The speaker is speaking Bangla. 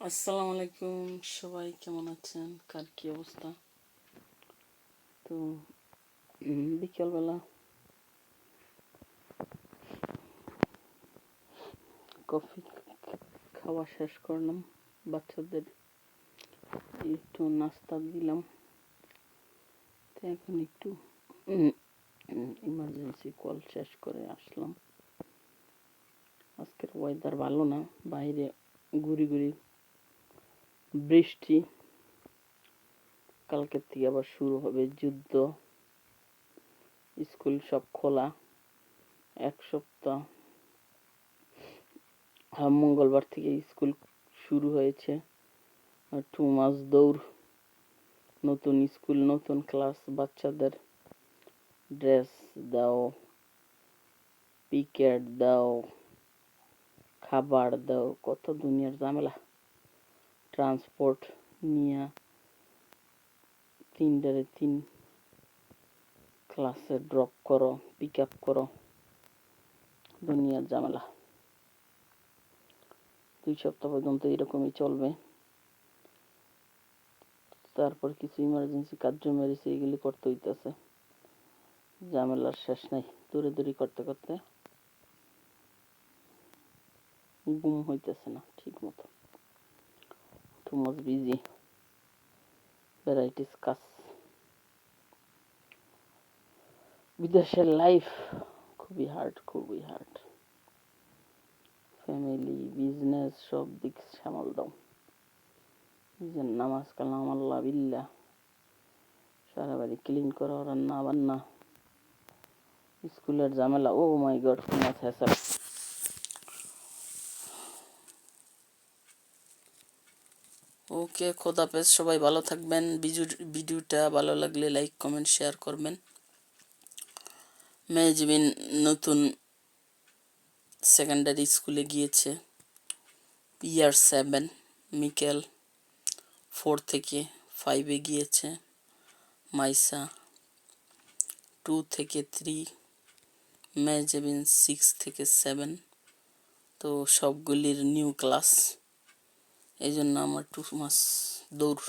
আসসালামু আলাইকুম, সবাই কেমন আছেন? কার কি অবস্থা? তো বিকেলবেলা কফি খাওয়া শেষ করলাম, বাচ্চাদের একটু নাস্তা দিলাম। তো এখন একটু ইমার্জেন্সি কল শেষ করে আসলাম। আজকের ওয়েদার ভালো না, বাইরে গুড়ি গুড়ি বৃষ্টি। কালকের থেকে আবার শুরু হবে যুদ্ধ। স্কুল সব খোলা, এক সপ্তাহ। মঙ্গলবার থেকে স্কুল শুরু হয়েছে। 2 মাস দৌড়, নতুন স্কুল, নতুন ক্লাস, বাচ্চাদের ড্রেস দাও, পিকেট দাও, খাবার দাও, কত দুনিয়ার ঝামেলা। ট্রান্সপোর্ট নিয়ে 3 ক্লাসে ড্রপ করো, পিক আপ করো, দুনিয়ার ঝামেলা। 2 সপ্তাহ পর্যন্ত এরকমই চলবে। তারপর কিছু ইমার্জেন্সি কাজ মেরেছে, এগুলি করতে হইতেছে। ঝামেলার শেষ নাই। দৌড়াদৌড়ি করতে করতে ঘুম হইতেছে না ঠিক মতো। টু মাচ বিজি, ভ্যারাইটিস কাজ। বিদেশের লাইফ খুবই হার্ড। ফ্যামিলি, বিজনেস, সব দিক সামাল দাও। নিজের নামাজ কালাম আল্লাহ বিল্লাহ, সারা বাড়ি ক্লিন করো, রান্না বান্না, স্কুলের ঝামেলা। ও মাই গড, মাছ হ্যাসাল। ওকে, খোদাফেজ, সবাই ভালো থাকবেন। ভিডিওটা ভালো লাগলে লাইক, কমেন্ট, শেয়ার করবেন। মেহজবিন নতুন সেকেন্ডারি স্কুলে গিয়েছে, ইয়ার 7। মিকেল 4 থেকে 5-এ গিয়েছে। মাইসা 2 থেকে 3, মেহজবিন 6 থেকে 7। তো সবগুলির নিউ ক্লাস, এই জন্য আমার 2 মাস দৌড়।